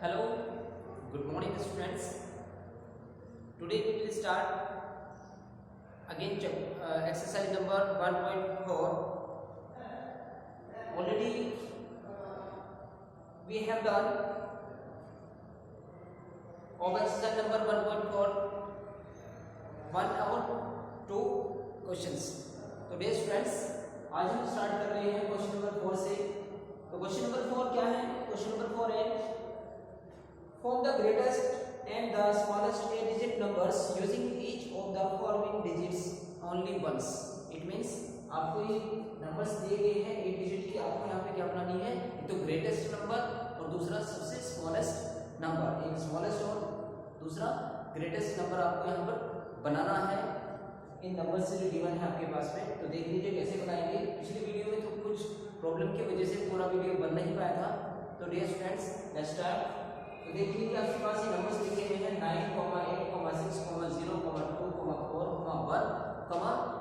Hello, good morning students. Today we will start again exercise number 1.4. Already we have done of exercise number 1.4 1 और 2 questions. तो dear students, आज हम start कर रहे हैं question number 4 से. तो क्वेश्चन नंबर 4 क्या है? क्वेश्चन नंबर 4 है form the greatest and the smallest 8-digit numbers using each of the following digits only once. It means आपको ये नंबर्स दिए गए हैं 8 डिजिट की. आपको यहाँ पे क्या बनानी है? एक तो ग्रेटेस्ट नंबर और दूसरा सबसे स्मॉलेस्ट नंबर. एक स्मॉलेस्ट और दूसरा ग्रेटेस्ट नंबर आपको यहाँ पर बनाना है इन नंबर से जो गिवन है आपके पास में. तो देख लीजिए कैसे बनाएंगे. पिछली वीडियो में तो कुछ प्रॉब्लम की वजह से पूरा वीडियो बन नहीं पाया था. तो डियर स्टूडेंट्स, लेट्स स्टार्ट. तो देख लीजिए आपके पास ये नंबर्स लिखे हुए हैं 9, 8, 6, 0, 2, 4, 1,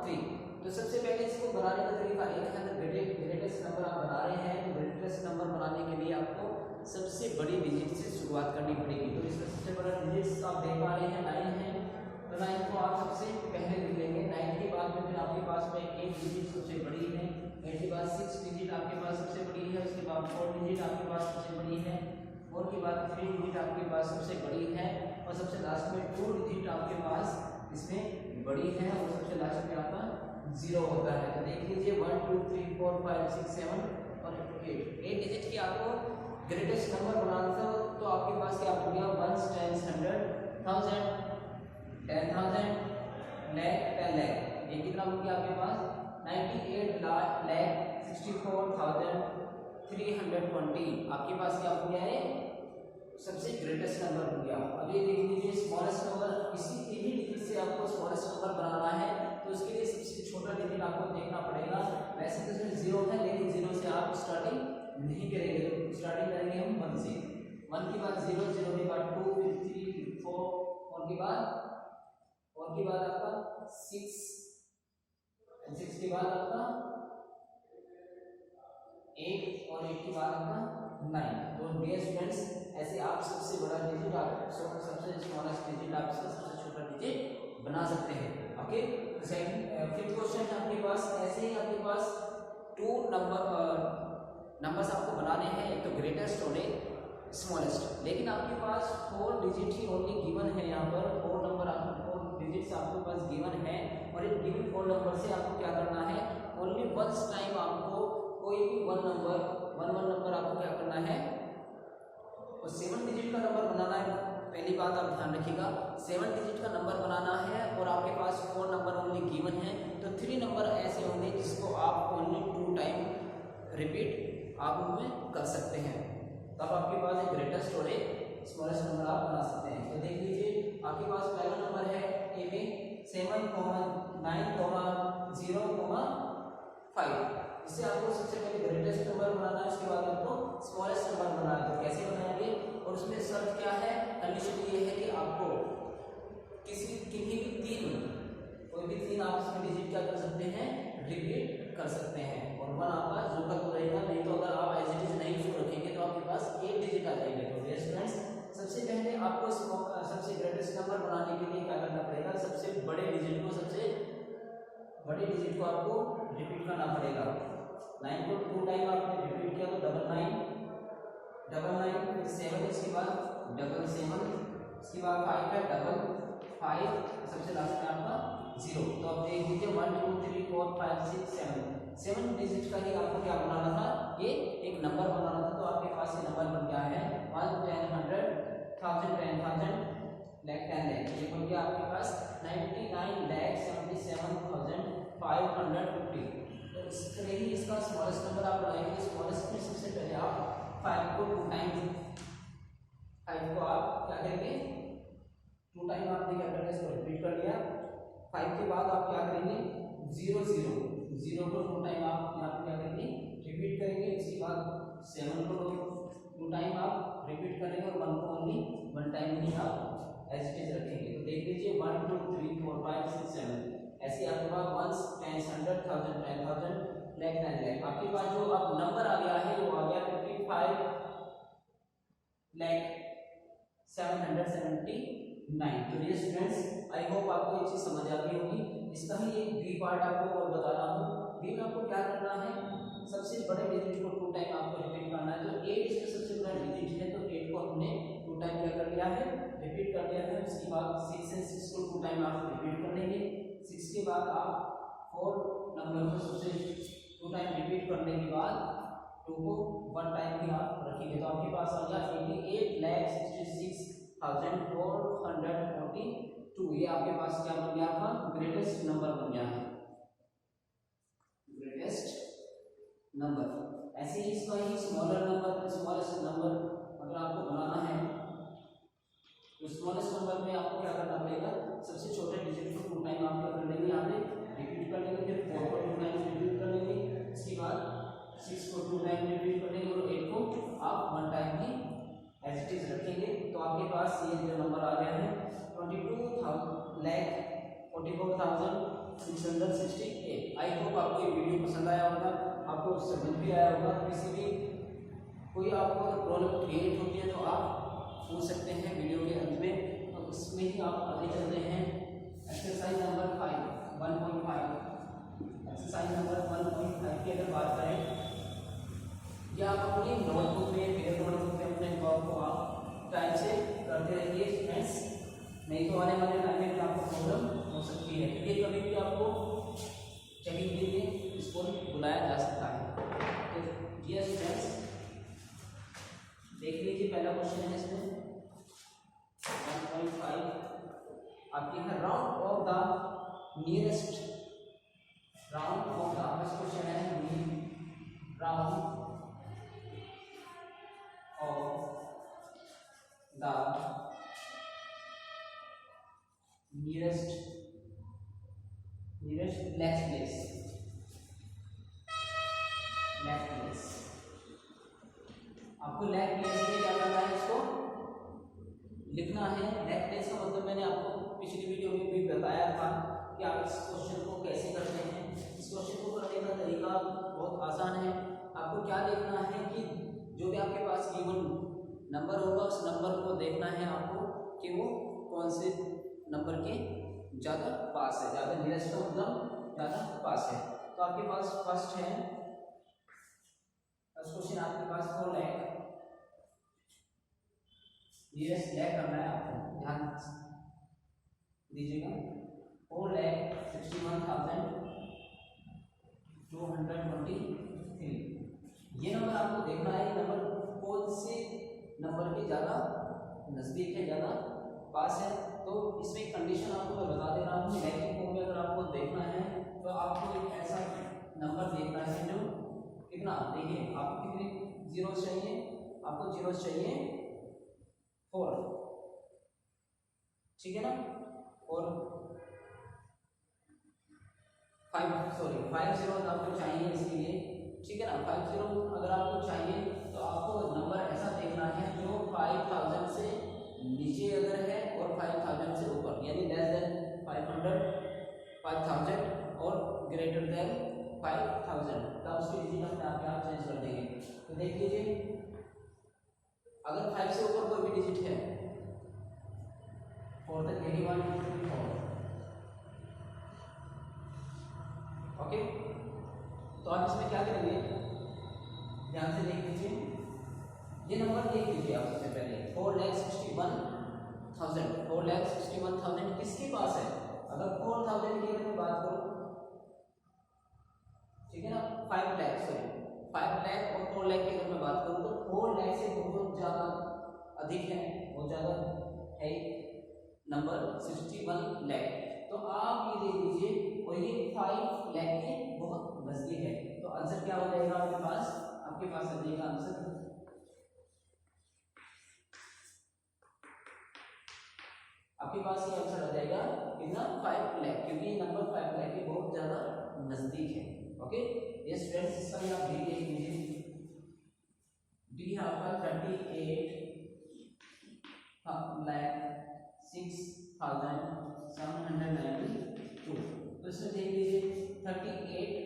3. तो सबसे पहले इसको बनाने का तरीका एक है. ग्रेटेस्ट नंबर आप बना रहे हैं तो ग्रेटेस्ट नंबर बनाने के लिए आपको सबसे बड़ी डिजिट से शुरुआत करनी पड़ेगी. तो इसमें सबसे बड़ा डिजिट आप देख पा रहे हैं 9 है. तो 9 को आप सबसे पहले लिख लेंगे. 9 के बाद में फिर आपके पास में 8 डिजिट सबसे बड़ी है. 8 के बाद 6 डिजिट आपके पास सबसे बड़ी है. उसके बाद 4 डिजिट आपके पास सबसे बड़ी है. 4 के बाद 3 डिजिट आपके पास सबसे बड़ी है. और सबसे लास्ट में 2 डिजिट आपके पास इसमें बड़ी है. और सबसे लास्ट में आपका 0 होता है. तो देख लीजिए 1 2 3 4 5 6 7 और 8 डिजिट की आपको ग्रेटेस्ट नंबर बनाना था. तो आपके पास क्या हो गया? 1 10 100 1000 10,000 लाख 10 लाख. ये कितना हो गया आपके पास? 98 लाख 64,320. आपके पास क्या हो गया है? सबसे ग्रेटेस्ट नंबर हो गया. अब ये देख लीजिए स्मॉलेस्ट नंबर. इसी इन्हीं डिजिट से आपको स्मॉलेस्ट नंबर बनाना है. तो उसके लिए सबसे छोटा डिजिट आपको देखना पड़ेगा. वैसे तो इसमें 0 है, लेकिन 0 से आप स्टार्टिंग नहीं करेंगे. तो स्टार्टिंग करेंगे हम 1 से. 1 के बाद 0, 0 के बाद 2, फिर 3, फिर 4 और के बाद आपका 6 के बाद आपका 8 और 8 के बाद आपका 9. तो डियर स्टूडेंट्स, ऐसे आप सबसे बड़ा डिजिट आप सबसे स्मॉलेस्ट डिजिट आप सबसे छोटा डिजिट बना सकते हैं. ओके. सेकंड फिफ्थ क्वेश्चन है आपके पास. ऐसे ही आपके पास 2 नंबर्स आपको बनाने हैं. एक तो ग्रेटेस्ट और एक स्मॉलेस्ट. लेकिन आपके पास 4 डिजिट ही ओनली गिवन है. यहाँ पर 4 नंबर आपको 4 डिजिट्स आपके पास गिवन है. और इन गिवन 4 नंबर से आपको क्या करना है? ओनली वंस टाइम आपको कोई भी वन नंबर आपको क्या करना है? और 7 डिजिट का नंबर बनाना है. पहली बात आप ध्यान रखिएगा, 7 डिजिट का नंबर बनाना है. और आपके पास 4 नंबर ओनली गिवन है. तो 3 नंबर ऐसे होंगे जिसको आप ओनली 2 टाइम रिपीट आप उनमें कर सकते हैं. तब आपके पास एक ग्रेटेस्ट और एक स्मॉलेस्ट नंबर आप बना सकते हैं. तो देख लीजिए आपके पास पहला नंबर है ए में 7, 9, 0, 5. इससे आपको सबसे पहले ग्रेटेस्ट नंबर बनाना है. उसके बाद आपको स्मॉलेस्ट नंबर बनाना है. तो कैसे बनाएंगे? और उसमें शर्त क्या है? कंडीशन ये है कि आपको किन्हीं भी 3 कोई भी 3 आप इसमें डिजिट क्या कर सकते हैं? रिपीट कर सकते हैं. और 1 आपका जो का तो रहेगा. नहीं तो अगर आप एज इट इज नहीं उसको रखेंगे तो आपके पास 8 डिजिट आ जाएंगे. तो डियर स्टूडेंट्स, सबसे पहले आपको सबसे ग्रेटेस्ट नंबर बनाने के लिए क्या करना पड़ेगा? सबसे बड़े डिजिट को आपको रिपीट करना पड़ेगा. 9 को 2 टाइम आपने रिपीट किया तो 99, फिर 7 इसके बाद 7, इसके बाद 5 है 5, सबसे लास्ट में आपका 0. तो अब देख लीजिए 1 2 3 4 5 6 7 डिजिट का ही आपको क्या बनाना था? ये एक नंबर बनाना था. तो आपके पास ये नंबर बन गया है 1 10 100 1000 10,000 लाख 10 लाख. ये बन गया आपके पास 99,77,550. तो इस तरह ही इसका स्मॉलेस्ट नंबर आप बनाएंगे. स्मॉलेस्ट में सबसे पहले आप 5 को 2 टाइम 5 को आप क्या करेंगे? 2 टाइम आपने क्या करना है? इसको रिपीट कर लिया. 5 के बाद आप क्या करेंगे? 0 को 2 टाइम आप यहाँ पे क्या करेंगे? रिपीट करेंगे. इसके बाद 7 को 2 टाइम आप रिपीट करेंगे. और 1 को ओनली 1 टाइम ही आप एज इट इज रखेंगे. तो देख लीजिए 1 2 3 4 5 6 7 ऐसे आपके पास 1 10 100 1000 10,000 लाख 10 लाख. आपके पास जो अब नंबर आ गया है वो आ गया 55 779। तो ये स्टूडेंट्स आई होप आपको ये चीज समझ आ गई होगी। इसका ही एक बी पार्ट आपको और बता रहा हूँ। बी में आपको क्या करना है, सबसे बड़े डिजिट को 2 टाइम आपको रिपीट करना है। तो 8 इसका सबसे बड़ा डिजिट है, तो 8 को हमने 2 टाइम क्या कर लिया है, रिपीट कर लिया है। उसके बाद 6 है, 6 को 2 टाइम आप रिपीट कर लेंगे। 6 के बाद आप 4 नंबर को सबसे 2 टाइम रिपीट करने के बाद 2 को 1 टाइम भी आप रखेंगे। तो आपके पास आ गया 88,66,442। ये आपके पास क्या बन गया, आपका ग्रेटेस्ट नंबर बन गया है, ग्रेटेस्ट नंबर। ऐसे ही इसका ही स्मॉलर नंबर, स्मॉलेस्ट नंबर अगर आपको बनाना है तो स्मॉलेस्ट नंबर में आपको क्या करना पड़ेगा, सबसे छोटे डिजिट को 2 टाइम आप क्या कर लेंगे, यहाँ पे रिपीट कर लेंगे। फिर 4 को 2 टाइम रिपीट कर लेंगे। इसके बाद 6 को 2 टाइम रिपीट कर लेंगे और 8 को आप 1 टाइम ही एज इट इज रखेंगे। तो आपके पास ये जो नंबर आ गया है 22,44,668। आई होप आपको ये वीडियो पसंद आया होगा, आपको समझ भी आया होगा। किसी भी कोई आपको अगर प्रॉब्लम क्रिएट होती है तो आप पूछ सकते हैं वीडियो के अंत में। तो इसमें ही आप आगे चलते हैं एक्सरसाइज नंबर 1.5। एक्सरसाइज नंबर 1.5 की अगर बात करें, या आप अपनी नोटबुक में, पेपर नोटबुक में अपने वर्क को आप टाइम से करते रहिए फ्रेंड्स, नहीं तो आने वाले टाइम में आपको प्रॉब्लम हो सकती है। ये कभी भी आपको चेकिंग के लिए इसको बुलाया जा सकता है। तो डियर स्टूडेंट्स देख लीजिए, पहला क्वेश्चन है इसमें 1.5 आपकी है round off the nearest, round off the, first question है round off the nearest next place, आपको लेग प्लेस में क्या करना है, इसको लिखना है। लेग प्लेस का मतलब मैंने आपको पिछली वीडियो में भी बताया था कि आप इस क्वेश्चन को कैसे करते हैं। इस क्वेश्चन को करने का तरीका बहुत आसान है। आपको क्या देखना है कि जो भी आपके पास गिवन नंबर होगा उस नंबर को देखना है आपको कि वो कौन से नंबर के ज़्यादा पास है, ज़्यादा नियरेस्ट का मतलब ज़्यादा पास है। तो आपके पास फर्स्ट है, फर्स्ट क्वेश्चन आपके पास 4 लाख नियरेस्ट लैक करना है, आपको ध्यान दीजिएगा। 4,61,223 ये नंबर आपको देखना है, नंबर कौन से नंबर के ज़्यादा नज़दीक है, ज़्यादा पास है। तो इसमें कंडीशन आपको मैं बता दे रहा हूँ। लैकिंग फॉर्म में अगर आपको देखना है तो आपको एक ऐसा नंबर देखना है जो कितना, देखिए आपको कितने जीरो चाहिए, आपको जीरो चाहिए 4, ठीक है ना, और 5 जीरो आपको चाहिए इसलिए, ठीक है ना। 5 जीरो अगर आपको चाहिए तो आपको नंबर ऐसा देखना है जो 5000 से नीचे अगर है और 5000 से ऊपर, यानी लेस देन 500, 5000 और ग्रेटर देन 5000, तब उसकी डिजिट अपने आप चेंज कर देंगे। तो देख लीजिए, अगर 5 से ऊपर कोई भी डिजिट है, for the any one 4, okay. तो आप इसमें क्या करेंगे, ध्यान से देख लीजिए, ये नंबर देख लीजिए आप सबसे पहले 4,61,000 किसके पास है। अगर 4000 की अगर मैं बात करूं, ठीक है ना, 5 लाख और 4 लाख की अगर मैं बात करूं तो 4 लाख से बहुत ज़्यादा अधिक है, बहुत ज़्यादा है नंबर 61 लाख। तो आप ये देख लीजिए, और ये 5 लाख के बहुत नज़दीक है। तो आंसर क्या हो जाएगा आपके पास आ जाएगा आंसर आपके पास ये आंसर आ जाएगा कितना, 5 लाख, क्योंकि ये नंबर 5 लाख के बहुत ज़्यादा नज़दीक है। ओके ये स्टूडेंट्स, इसका भी आप डी देख लीजिए। डी आपका 38,06,792। तो इसमें देख लीजिए 38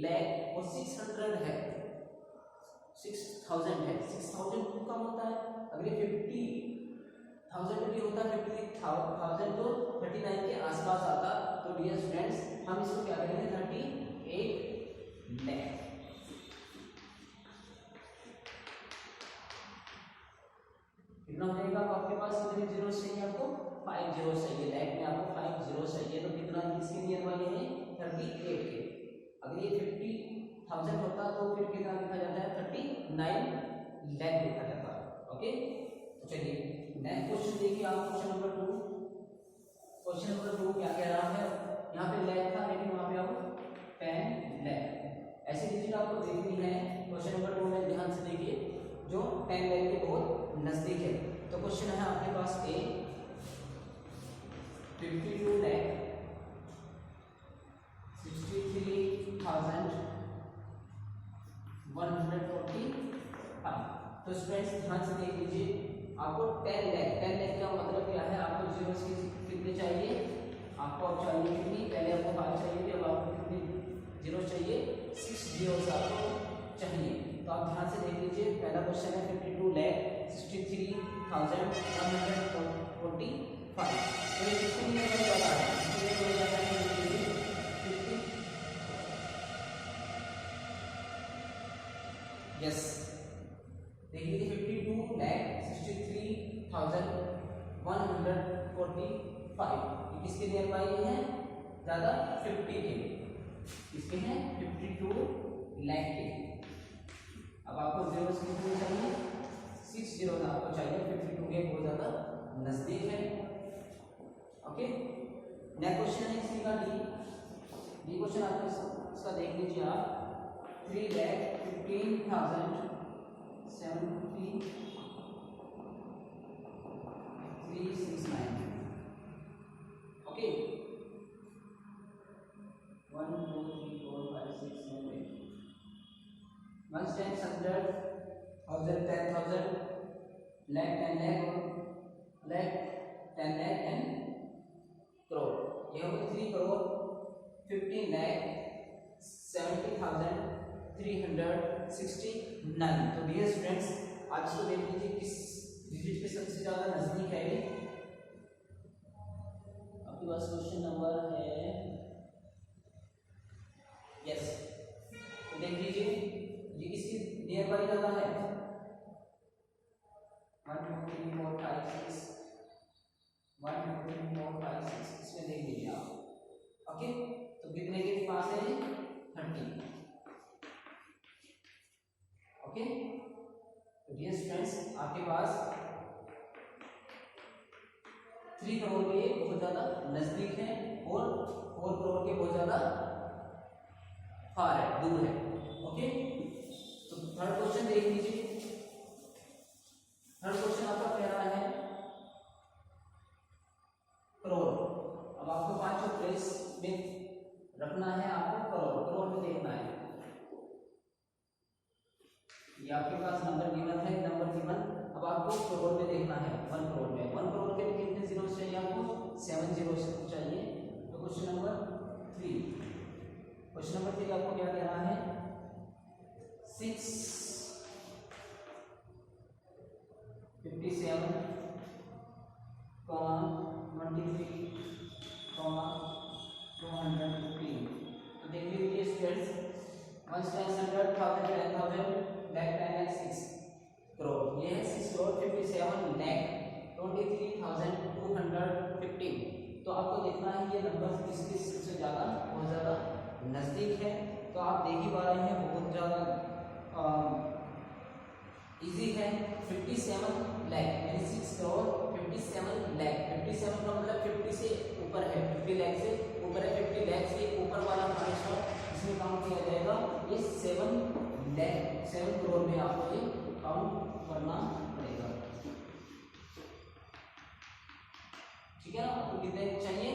लाख और 600 है, 6000 है, 6000 क्यों कम होता है? अगर ये 50,000 भी होता, 50,000 तो 39 के आसपास आता। तो डियर स्टूडेंट्स हम इसको क्या करेंगे, 38 लाख। कितना हो जाएगा आपके पास? कितने जीरो चाहिए आपको? 5 जीरो चाहिए। लाख में आपको 5 जीरो चाहिए। तो कितना किसके नियर बाई है? 38 के। अगर ये 50,000 होता तो फिर कितना लिखा जाता है? 39 लाख लिखा जाता। ओके, तो चलिए नेक्स्ट क्वेश्चन देखिए आप। Question number 2। क्वेश्चन नंबर 2 क्या कह रहा है? यहाँ पे लाख था लेकिन वहाँ पे अब 10 लाख। ऐसी डिजिट आपको देखनी है क्वेश्चन नंबर 2 में। ध्यान से देखिए, जो 10 लाख के बहुत नजदीक है। तो क्वेश्चन है आपके पास ए 52 लाख 63,145। तो स्टूडेंट्स ध्यान से देख लीजिए, आपको 10 लाख का मतलब क्या है? आपको जीरो कितने चाहिए? आपको अब चाहिए कितनी? पहले आपको 5 चाहिए थे, अब आपको कितनी जीरो चाहिए? 6 जीरो आपको चाहिए। तो आप ध्यान से देख लीजिए, पहला क्वेश्चन है 52 लाख 63,145। तो ये किसके लिए हो जाता है? इसके लिए हो जाता है 50। यस, देख लीजिए 52 लाख 63,145। ये किसके नियर बाई है? ज्यादा 50 के। किसके हैं? 52 लाख के। अब आपको जीरो कितने चाहिए? 6 जीरो आपको चाहिए। 52 के बहुत ज्यादा नजदीक है। ओके, नेक्स्ट क्वेश्चन है इसी का डी क्वेश्चन आपको इसका देख लीजिए आप। 3,15,070 369। Okay, 1 2 3 4 5 6 7 8। 1 10 100 1000 10,000 lakh 10 lakh 10 lakh and crore. ये हो गए 3 करोड़ 15 लाख 70,369। तो डियर स्टूडेंट्स आज तो देख लीजिए किस डिजिट के सबसे ज्यादा नजदीक है। आपके पास क्वेश्चन नंबर है, यस, तो देख लीजिए ये किसकी नियर बाई ज्यादा है? 1 2 3 4 5 6 1 2 3 4 5 6 इसमें देख लीजिए आप। ओके, तो कितने के पास है? 30। ओके, तो डियर स्टूडेंट्स आपके पास 3 करोड़ के बहुत ज्यादा नजदीक है और 4 करोड़ के बहुत ज्यादा फार है, दूर है। ओके, तो थर्ड क्वेश्चन देख लीजिए। थर्ड क्वेश्चन आपका कह रहा है करोड़। अब आपको पांचों प्लेस में रखना है, आपको करोड़ में देखना है। ये आपके पास नंबर गिवन है, नंबर गिवन। अब आपको करोड़ में देखना है, 1 करोड़ में। 1 करोड़ के लिए कितने जीरो चाहिए आपको? 7 जीरो चाहिए। तो क्वेश्चन नंबर 3 आपको क्या कह रहा है? 6 57 23 215। तो देख लीजिए स्टूडेंट्स, 1 10 100 1000 10,000 लाख 10 लाख 6 करोड़। ये है 6 करोड़ 57 लाख 23,215। तो आपको देखना है ये नंबर किसके सबसे ज्यादा बहुत ज्यादा नजदीक है। तो आप देख ही पा रहे हैं बहुत ज्यादा इजी है। 57 लाख यानी 6 करोड़ 57 लाख। 57 का मतलब 50 से ऊपर है, 50 लाख से ऊपर है। 50 लाख से ऊपर वाला हमारा शॉट इसमें काउंट किया जाएगा। ये 7 करोड़ में आपको ये काउंट करना पड़ेगा। ठीक है ना? आपको कितने चाहिए?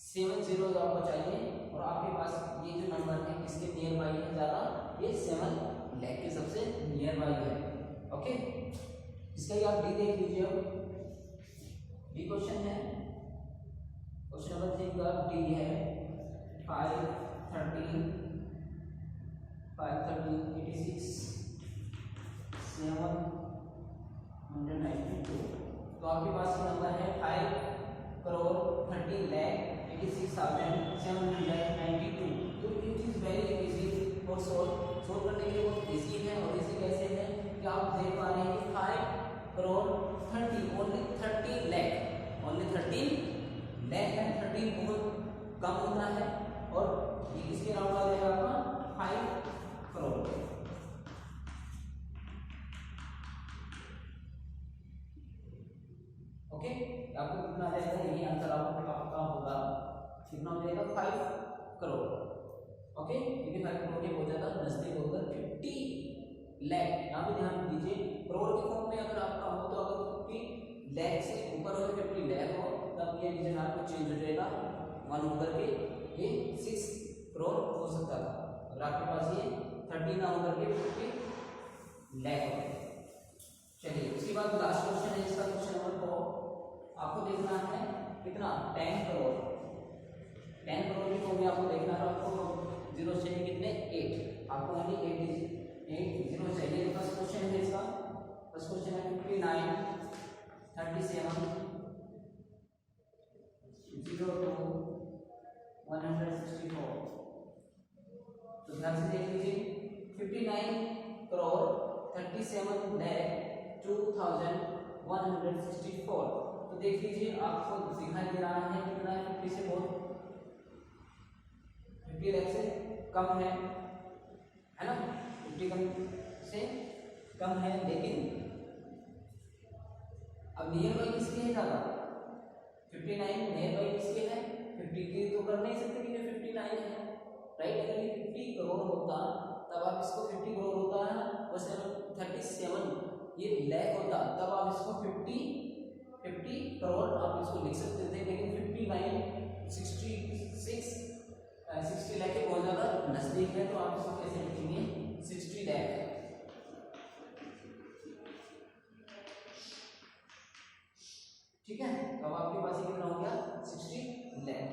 7 जीरो आपको चाहिए। और आपके पास ये जो नंबर है किसके नियर बाई है ज्यादा? ये 7 लाख के सबसे नियर बाई है। ओके, इसका ही आप डी देख लीजिए। अब डी क्वेश्चन है, क्वेश्चन नंबर 3 का डी है 513 6792। तो इट इज वेरी इजी और सोल्व करने के लिए बहुत इजी है। और इजी कैसे है कि आप देख पा रहे हैं कि 5 करोड़ 30 ओनली 30 लाख है। 30 बहुत कम होता है और इसके अराउंड आ जाएगा आपका 5 करोड़। ओके, आपको कितना आ जाएगा, यही आंसर आपका होगा। कितना हो जाएगा 5 करोड़। ओके, क्योंकि 5 करोड़ के बहुत ज्यादा नजदीक होकर 50 लाख। यहाँ पे ध्यान दीजिए, करोड़ के फॉर्म में अगर आपका हो तो अगर 50 लाख से ऊपर हो, 50 लाख हो, तब ये डिवीजन आपको चेंज हो जाएगा 1 होकर के ये 6 करोड़ हो सकता था। अगर आपके पास ये 30 ना होकर के 50 लाख हो। चलिए, उसके बाद लास्ट क्वेश्चन है इसका, क्वेश्चन नंबर 4। आपको देखना है कितना 10 करोड़। 10 करोड़ की फॉर्म में आपको देखना है, आपको जीरो चाहिए कितने 8। आपको ओनली 8 जीरो चाहिए। फर्स्ट क्वेश्चन है इसका, फर्स्ट क्वेश्चन है 59 37 02 164। तो ध्यान से देख लीजिए, 59 करोड़ 37 लाख 2164। तो देख लीजिए, आपको दिखाई दे रहा है कितना है, 50 से बहुत 50 लाख से कम है ना, 50 कम से कम है। लेकिन अब नियर बाई किसके है ज्यादा, 59 नियर बाई किसके है, 50 की तो कर नहीं सकते कि जो 59 है, राइट। अगर ये 50 करोड़ होता तब आप इसको 50 करोड़ होता है ना, वो 37 ये लाख होता तब आप इसको 50 करोड़ आप इसको लिख सकते थे। लेकिन 59 60 लाख के बहुत ज्यादा नजदीक है, तो आप इसको कैसे लिखेंगे 60 लाख। ठीक है, तो अब आपके पास ये कितना हो गया 60 लाख।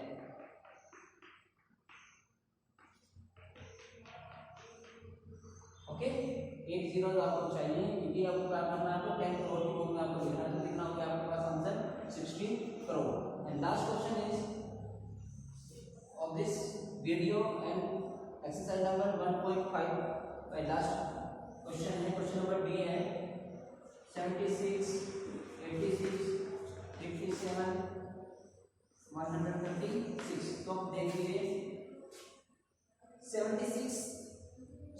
ओके, 8 जीरो आपको चाहिए, क्योंकि आपको क्या करना है, आपको 10 करोड़ की फॉर्म में आपको लिखना है। तो कितना हो गया आपके पास answer 60 crore. And last question is of this video and exercise number 1.5। Last question है, क्वेश्चन नंबर डी है 76 86 57 136। तो आप देख लीजिए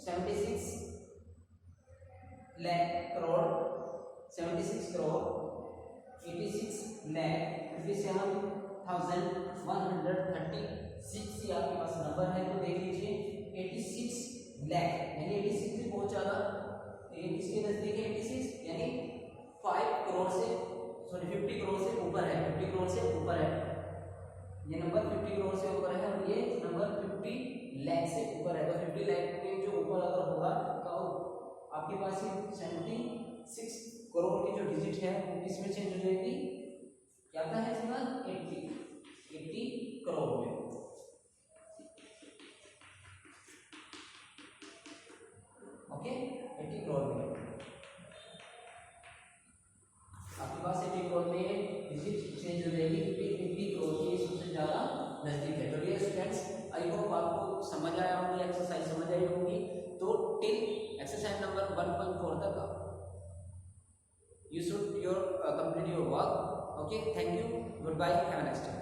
76 लाख करोड़ 76 करोड़ 86 लाख 57,136 ये आपके पास नंबर है। तो देख लीजिए 86 लाख यानी 86 से बहुत ज्यादा, ये किसके नजदीक है 86, यानी 5 करोड़ से 50 करोड़ से ऊपर है, 50 करोड़ से ऊपर है। ये नंबर 50 करोड़ से ऊपर है और ये नंबर 50 लाख से ऊपर है। तो 50 लाख के जो ऊपर अगर होगा तो आपके पास ये 76 करोड़ की जो डिजिट है वो किसमें चेंज हो जाएगी, क्या है इसमें 80 करोड़ में। ओके, 80 करोड़ में आपके पास 80 करोड़ में डिजिट चेंज हो जाएगी, क्योंकि 80 करोड़ की सबसे ज्यादा नजदीक है। तो डियर स्टूडेंट्स, आई होप आपको समझ आया होगी, एक्सरसाइज समझ आई होगी। तो टिल एक्सरसाइज नंबर 1.4 तक you should complete your work. Okay, thank you, goodbye, have a nice day.